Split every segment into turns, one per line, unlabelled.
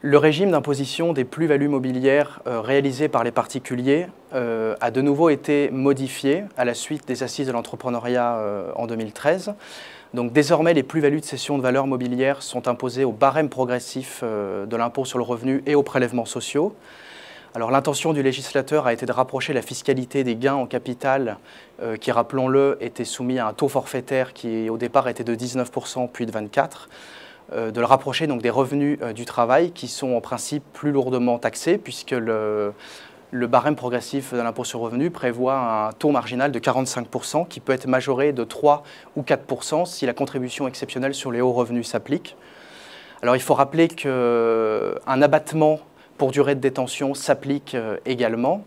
Le régime d'imposition des plus-values mobilières réalisées par les particuliers a de nouveau été modifié à la suite des assises de l'entrepreneuriat en 2013. Donc désormais, les plus-values de cession de valeurs mobilières sont imposées au barème progressif de l'impôt sur le revenu et aux prélèvements sociaux. Alors l'intention du législateur a été de rapprocher la fiscalité des gains en capital qui, rappelons-le, était soumis à un taux forfaitaire qui au départ était de 19% puis de 24%, de le rapprocher donc des revenus du travail qui sont en principe plus lourdement taxés puisque le barème progressif de l'impôt sur le revenu prévoit un taux marginal de 45% qui peut être majoré de 3 ou 4% si la contribution exceptionnelle sur les hauts revenus s'applique. Alors il faut rappeler qu'un abattement pour durée de détention s'applique également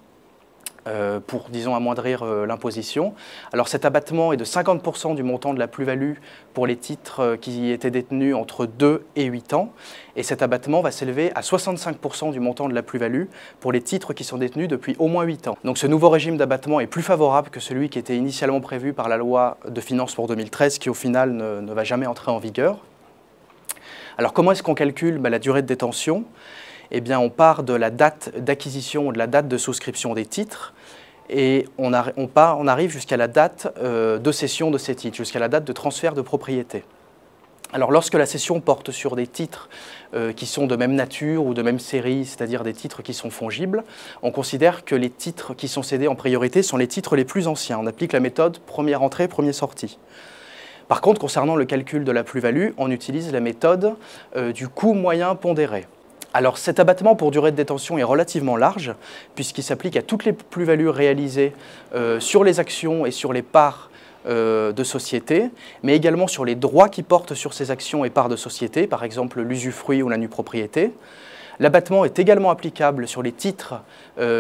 pour, disons, amoindrir l'imposition. Alors cet abattement est de 50% du montant de la plus-value pour les titres qui étaient détenus entre 2 et 8 ans. Et cet abattement va s'élever à 65% du montant de la plus-value pour les titres qui sont détenus depuis au moins 8 ans. Donc ce nouveau régime d'abattement est plus favorable que celui qui était initialement prévu par la loi de finances pour 2013 qui au final ne va jamais entrer en vigueur. Alors comment est-ce qu'on calcule la durée de détention ? Eh bien, on part de la date d'acquisition ou de la date de souscription des titres et on arrive jusqu'à la date de cession de ces titres, jusqu'à la date de transfert de propriété. Alors, lorsque la cession porte sur des titres qui sont de même nature ou de même série, c'est-à-dire des titres qui sont fongibles, on considère que les titres qui sont cédés en priorité sont les titres les plus anciens. On applique la méthode première entrée, première sortie. Par contre, concernant le calcul de la plus-value, on utilise la méthode du coût moyen pondéré. Alors cet abattement pour durée de détention est relativement large puisqu'il s'applique à toutes les plus-values réalisées sur les actions et sur les parts de société, mais également sur les droits qui portent sur ces actions et parts de société, par exemple l'usufruit ou la nue-propriété. L'abattement est également applicable sur les titres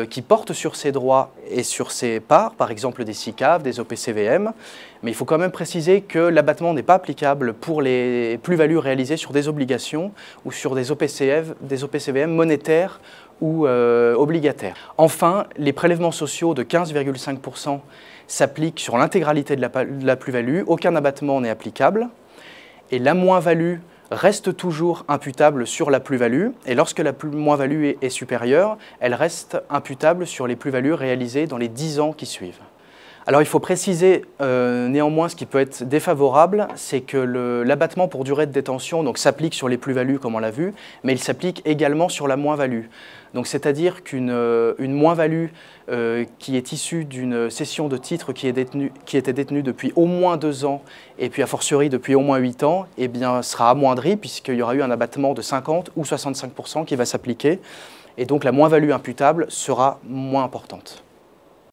qui portent sur ces droits et sur ces parts, par exemple des SICAV, des OPCVM, mais il faut quand même préciser que l'abattement n'est pas applicable pour les plus-values réalisées sur des obligations ou sur des OPCVM monétaires ou obligataires. Enfin, les prélèvements sociaux de 15,5% s'appliquent sur l'intégralité de la plus-value, aucun abattement n'est applicable, et la moins-value reste toujours imputable sur la plus-value et lorsque la moins-value est supérieure, elle reste imputable sur les plus-values réalisées dans les 10 ans qui suivent. Alors il faut préciser néanmoins ce qui peut être défavorable, c'est que l'abattement pour durée de détention s'applique sur les plus-values comme on l'a vu, mais il s'applique également sur la moins-value. Donc c'est-à-dire qu'une moins-value qui est issue d'une cession de titres qui était détenue depuis au moins 2 ans et puis a fortiori depuis au moins 8 ans, eh bien, sera amoindrie puisqu'il y aura eu un abattement de 50 ou 65% qui va s'appliquer et donc la moins-value imputable sera moins importante.